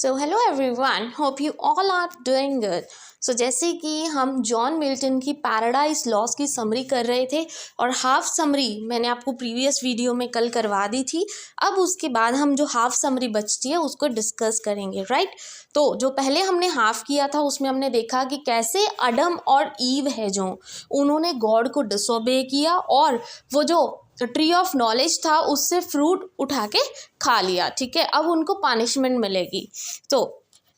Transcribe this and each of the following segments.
So hello everyone, hope you all are doing good. So जैसे कि हम John Milton की पैराडाइज लॉस्ट की समरी कर रहे थे और हाफ समरी मैंने आपको प्रीवियस वीडियो में कल करवा दी थी। अब उसके बाद हम जो हाफ समरी बचती है उसको डिस्कस करेंगे, राइट। तो जो पहले हमने हाफ किया था उसमें हमने देखा कि कैसे अडम और ईव है जो उन्होंने गॉड को डिसोबे किया और वो जो ट्री ऑफ नॉलेज था उससे फ्रूट उठा के खा लिया। ठीक है, अब उनको पनिशमेंट मिलेगी। तो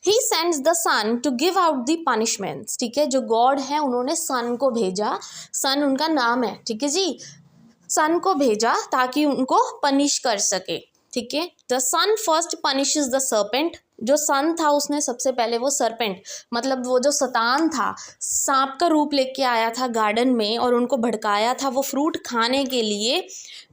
he sends the son to give out the punishments. ठीक है, जो गॉड है उन्होंने सन को भेजा, सन उनका नाम है, ठीक है जी, सन को भेजा ताकि उनको पनिश कर सके। ठीक है, the son first punishes the serpent. जो सन था उसने सबसे पहले वो सर्पेंट मतलब वो जो शैतान था, सांप का रूप लेके आया था गार्डन में और उनको भड़काया था वो फ्रूट खाने के लिए।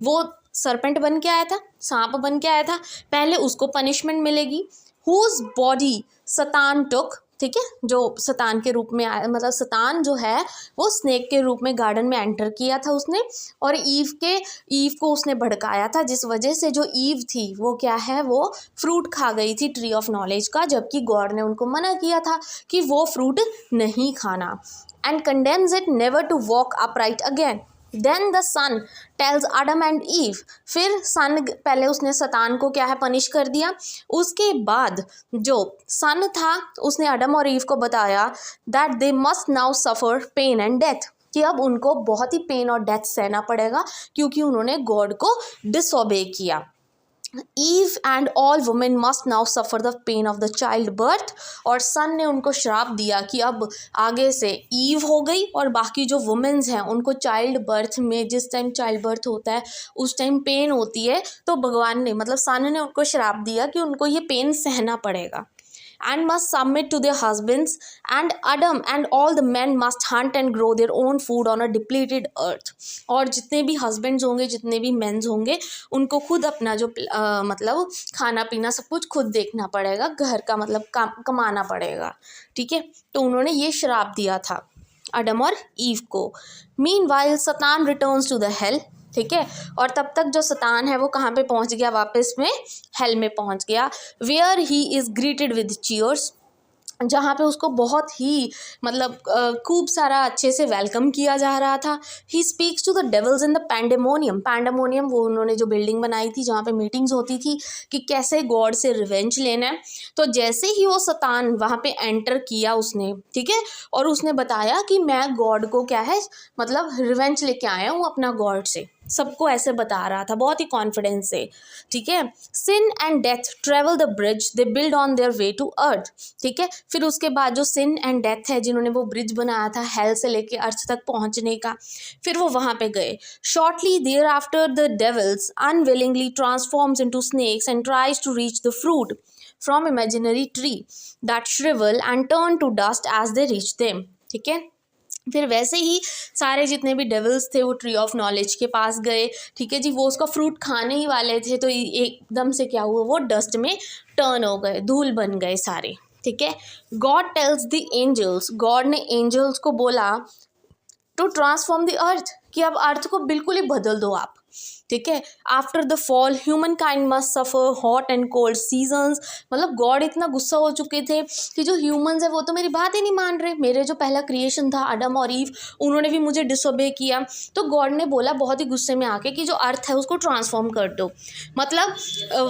वो सर्पेंट बन के आया था, सांप बन के आया था, पहले उसको पनिशमेंट मिलेगी। हुज बॉडी शैतान टुक। ठीक है, जो शैतान के रूप में आया, मतलब शैतान जो है वो स्नेक के रूप में गार्डन में एंटर किया था उसने, और ईव को उसने भड़काया था, जिस वजह से जो ईव थी वो क्या है, वो फ्रूट खा गई थी ट्री ऑफ नॉलेज का, जबकि गॉड ने उनको मना किया था कि वो फ्रूट नहीं खाना। And condemns it never to walk upright again. Then the son tells Adam and Eve. फिर सन पहले उसने शैतान को क्या है पनिश कर दिया, उसके बाद जो सन था उसने आडम और ईव को बताया that they must now suffer pain and death, कि अब उनको बहुत ही पेन और डेथ सहना पड़ेगा क्योंकि उन्होंने गॉड को डिसोबे किया। Eve and all women must now suffer the pain of the child birth. और सन ने उनको श्राप दिया कि अब आगे से ईव हो गई और बाकी जो वुमेन्स हैं उनको चाइल्ड बर्थ में, जिस टाइम चाइल्ड बर्थ होता है उस टाइम पेन होती है, तो भगवान ने मतलब सन ने उनको श्राप दिया कि उनको ये पेन सहना पड़ेगा। and must submit to their husbands, and Adam and all the men must hunt and grow their own food on a depleted earth। और जितने भी husbands होंगे, जितने भी मेंस होंगे, उनको खुद अपना जो मतलब खाना पीना सब कुछ खुद देखना पड़ेगा, घर का मतलब कमाना पड़ेगा। ठीक है, तो उन्होंने ये श्राप दिया था आदम और ईव को। Meanwhile Satan returns to the hell. ठीक है, और तब तक जो शैतान है वो कहाँ पे पहुँच गया, वापस में हेल में पहुँच गया। Where he is greeted with cheers, जहाँ पे उसको बहुत ही मतलब खूब सारा अच्छे से वेलकम किया जा रहा था। He speaks to the devils in the pandemonium. Pandemonium वो उन्होंने जो बिल्डिंग बनाई थी जहाँ पे मीटिंग्स होती थी कि कैसे गॉड से रिवेंज लेना है। तो जैसे ही वो शैतान वहाँ पे एंटर किया उसने, ठीक है, और उसने बताया कि मैं गॉड को क्या है मतलब रिवेंज लेके आया हूँ अपना गॉड से, सबको ऐसे बता रहा था बहुत ही कॉन्फिडेंस से। ठीक है, sin and death travel the bridge they build on their way to earth. ठीक है, फिर उसके बाद जो सिन एंड डेथ है जिन्होंने वो ब्रिज बनाया था हेल से लेके अर्थ तक पहुंचने का, फिर वो वहाँ पे गए। Shortly thereafter the devils unwillingly transforms into snakes and tries to reach the fruit from imaginary tree that shrivel and turn to dust as they reach them. ठीक है, फिर वैसे ही सारे जितने भी डेविल्स थे वो ट्री ऑफ नॉलेज के पास गए। ठीक है जी, वो उसका फ्रूट खाने ही वाले थे, तो एकदम से क्या हुआ, वो डस्ट में टर्न हो गए, धूल बन गए सारे। ठीक है, God tells the angels, God ने एंजल्स को बोला टू ट्रांसफॉर्म द अर्थ, कि अब अर्थ को बिल्कुल ही बदल दो आप। ठीक है, after the fall human kind must suffer hot and cold seasons. मतलब गॉड इतना गुस्सा हो चुके थे कि जो ह्यूमंस है वो तो मेरी बात ही नहीं मान रहे, मेरे जो पहला क्रिएशन था आदम और ईव उन्होंने भी मुझे डिसोबे किया। तो गॉड ने बोला बहुत ही गुस्से में आके कि जो अर्थ है उसको ट्रांसफॉर्म कर दो। मतलब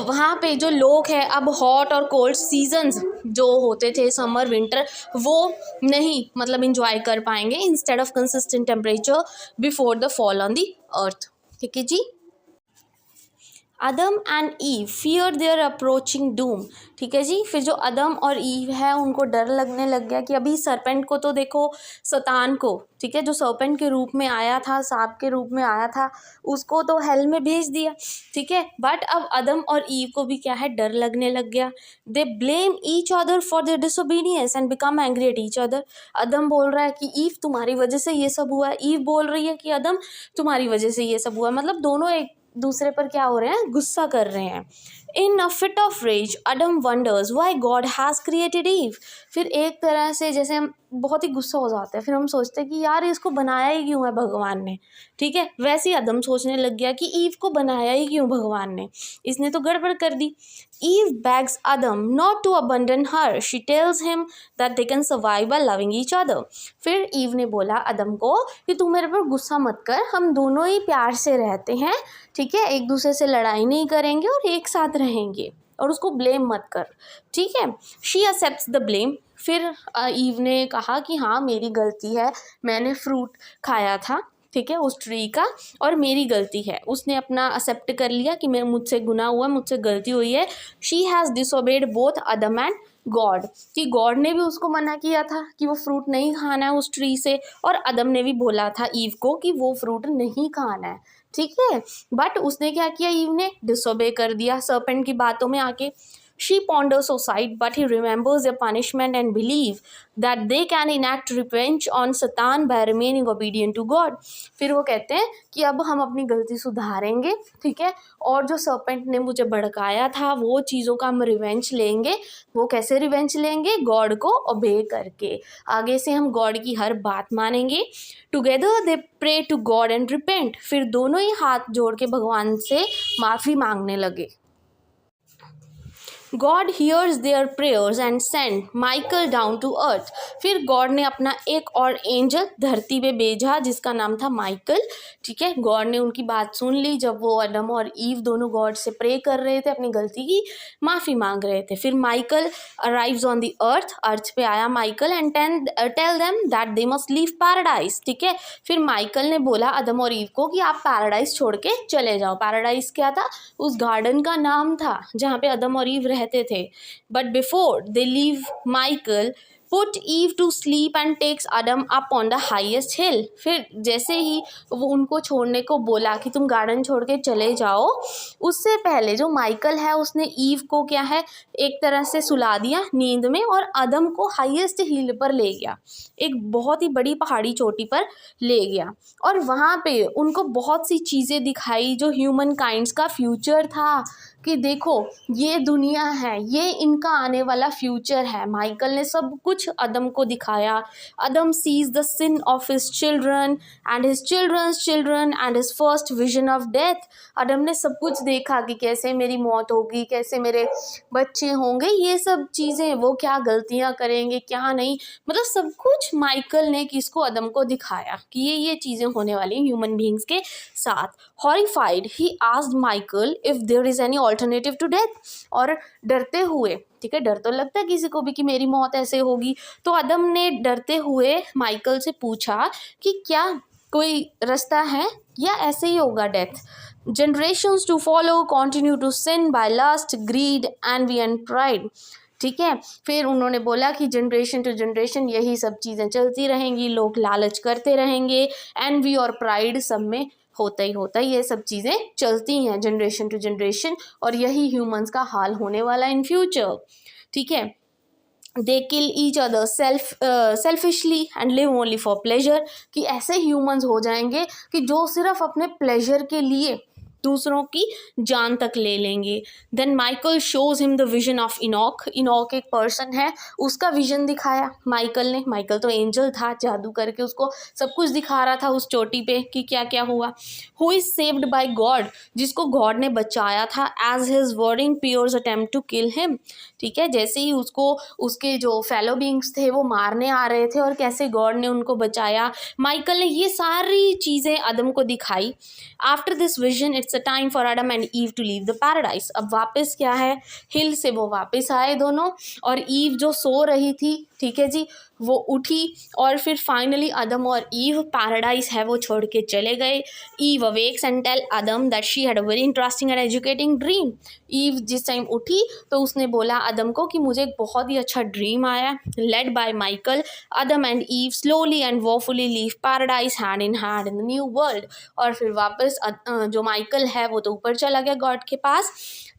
वहाँ पे जो लोग हैं अब हॉट और कोल्ड सीजन्स जो होते थे समर विंटर वो नहीं मतलब इंजॉय कर पाएंगे, instead of consistent temperature before the fall on the earth. ठीक है जी, Adam and Eve fear their approaching doom. ठीक है जी, फिर जो अदम और ईव है उनको डर लगने लग गया कि अभी सरपेंट को तो देखो, शैतान को, ठीक है, जो सरपेंट के रूप में आया था, सांप के रूप में आया था, उसको तो हेल में भेज दिया। ठीक है, बट अब अदम और ईव को भी क्या है डर लगने लग गया। They blame each other for their disobedience and become angry at each other. Adam बोल रहा है कि ईव तुम्हारी वजह से ये सब हुआ है, ईव बोल रही है कि अदम तुम्हारी वजह से ये सब हुआ है। मतलब दोनों एक दूसरे पर क्या हो रहे हैं, गुस्सा कर रहे हैं। In a fit of rage Adam wonders why God has created Eve. फिर एक तरह से जैसे हम बहुत ही गुस्सा हो जाते हैं, फिर हम सोचते हैं कि यार इसको बनाया ही क्यों है भगवान ने, ठीक है। वैसे ही अदम सोचने लग गया कि ईव को बनाया ही क्यों भगवान ने, इसने तो गड़बड़ कर दी। Eve begs Adam not to abandon her. She tells him that they can survive by loving each other. फिर ईव ने बोला अदम को कि तू मेरे पर गुस्सा मत कर, हम दोनों ही प्यार से रहते हैं, ठीक है, एक दूसरे से लड़ाई नहीं करेंगे और एक साथ रहेंगे, और उसको ब्लेम मत कर, ठीक है। She accepts the blame. फिर ईव ने कहा कि हाँ मेरी गलती है, मैंने फ्रूट खाया था, ठीक है, उस ट्री का, और मेरी गलती है। उसने अपना एक्सेप्ट कर लिया कि मैं मुझसे गुनाह हुआ, मुझसे गलती हुई है। She has disobeyed both Adam and God, कि गॉड ने भी उसको मना किया था कि वो फ्रूट नहीं खाना है उस ट्री से, और अदम ने भी बोला था ईव को कि वो फ्रूट नहीं खाना है, ठीक है। बट उसने क्या किया, ईव ने डिसोबे कर दिया सर्पेंट की बातों में आके। She ponders aside, but he remembers their punishment and believe that they can enact revenge on Satan by remaining obedient to God. फिर वो कहते हैं कि अब हम अपनी गलती सुधारेंगे, ठीक है, और जो सर्पेंट ने मुझे भड़काया था वो चीज़ों का हम रिवेंज लेंगे। वो कैसे रिवेंज लेंगे, गॉड को ओबे करके। आगे से हम गॉड की हर बात मानेंगे। Together they pray to God and repent. फिर दोनों ही हाथ जोड़ के भगवान से माफ़ी मांगने लगे। God hears their prayers and sent Michael down to earth. फिर गॉड ने अपना एक और एंजल धरती पे भेजा जिसका नाम था माइकल, ठीक है। गॉड ने उनकी बात सुन ली जब वो अडम और ईव दोनों गॉड से प्रे कर रहे थे, अपनी गलती की माफ़ी मांग रहे थे। फिर Michael arrives on the earth, earth पे आया Michael, and tell them that they must leave paradise, ठीक है। फिर माइकल ने बोला अदम और ईव को कि आप पैराडाइज छोड़ के चले जाओ। पैराडाइज क्या था, उस गार्डन का नाम था जहाँ पे अदम और ईव रहते थे। But before they leave Michael put Eve to sleep and takes Adam up on the highest hill. फिर जैसे ही वो उनको छोड़ने को बोला कि तुम गार्डन छोड़ के चले जाओ, उससे पहले जो माइकल है उसने ईव को क्या है एक तरह से सुला दिया नींद में, और अदम को हाईएस्ट हिल पर ले गया, एक बहुत ही बड़ी पहाड़ी चोटी पर ले गया, और वहाँ पे उनको बहुत सी चीज़ें दिखाई जो ह्यूमन काइंड्स का फ्यूचर था, कि देखो ये दुनिया है, ये इनका आने वाला फ्यूचर है। माइकल ने सब कुछ अदम को दिखाया। Adam sees the sin of his children and his children's children and his first vision of death. Adam ने सब कुछ देखा कि कैसे मेरी मौत होगी, कैसे मेरे बच्चे होंगे, ये सब चीज़ें, वो क्या गलतियाँ करेंगे क्या नहीं, मतलब सब कुछ माइकल ने किसको, अदम को दिखाया कि ये चीज़ें होने वाली ह्यूमन बींग्स के साथ। Horrified he asked Michael if there is any alternative to death. और डरते हुए, ठीक है, डर तो लगता है किसी को भी कि मेरी मौत ऐसे होगी, तो अदम ने डरते हुए माइकल से पूछा कि क्या कोई रास्ता है या ऐसे ही होगा death. Generations to follow continue to sin by lust greed envy and pride, ठीक है। फिर उन्होंने बोला कि जनरेशन टू जनरेशन यही सब चीज़ें चलती रहेंगी, लोग लालच करते रहेंगे, एनवी और प्राइड सब में होता ही होता है, ये सब चीज़ें चलती हैं जनरेशन टू जनरेशन, और यही ह्यूमंस का हाल होने वाला इन फ्यूचर, ठीक है। They kill each other selfishly and live only for pleasure, कि ऐसे ह्यूमंस हो जाएंगे कि जो सिर्फ अपने प्लेजर के लिए दूसरों की जान तक ले लेंगे। Then Michael shows him the vision of Enoch. Enoch एक पर्सन है, उसका विजन दिखाया माइकल ने। माइकल तो एंजल था, जादू करके उसको सब कुछ दिखा रहा था उस चोटी पे कि क्या क्या हुआ। Who is saved by God, जिसको गॉड ने बचाया था, as his wording peers attempt to kill him, ठीक है। जैसे ही उसको उसके जो फेलो बींग्स थे वो मारने आ रहे थे, और कैसे गॉड ने उनको बचाया, माइकल ने ये सारी चीज़ें अदम को दिखाई। After this vision it's a time for Adam and Eve to leave the paradise. अब वापस क्या है, हिल से वो वापस आए दोनों, और ईव जो सो रही थी, ठीक है जी, वो उठी, और फिर फाइनली अदम और ईव पैराडाइज है वो छोड़ के चले गए। Eve awakes and tell Adam that she had a very interesting and educating dream. Eve जिस टाइम उठी तो उसने बोला अदम को कि मुझे एक बहुत ही अच्छा ड्रीम आया। Led by Michael, Adam and Eve slowly and woefully leave paradise hand in the new world. और फिर वापस जो माइकल है वो तो ऊपर चला गया गॉड के पास,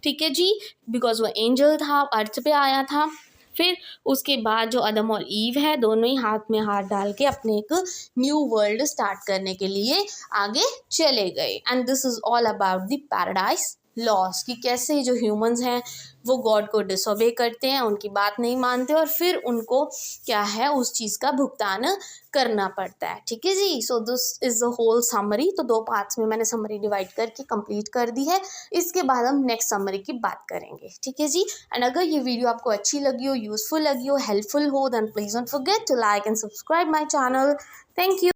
ठीक है जी, बिकॉज वो एंजल था, अर्थ पे आया था। फिर उसके बाद जो अदम और ईव है दोनों ही हाथ में हाथ डाल के अपने एक न्यू वर्ल्ड स्टार्ट करने के लिए आगे चले गए। And this is all about the paradise loss कि कैसे जो ह्यूमंस हैं वो गॉड को डिसोबे करते हैं, उनकी बात नहीं मानते और फिर उनको क्या है उस चीज़ का भुगतान करना पड़ता है। ठीक है जी। So this is the whole summary. तो 2 पार्ट्स में मैंने समरी डिवाइड करके कंप्लीट कर दी है। इसके बाद हम नेक्स्ट समरी की बात करेंगे। ठीक है जी। एंड अगर ये वीडियो आपको अच्छी लगी हो, यूजफुल लगी हो, हेल्पफुल हो, then please don't forget to like and subscribe my channel. Thank you.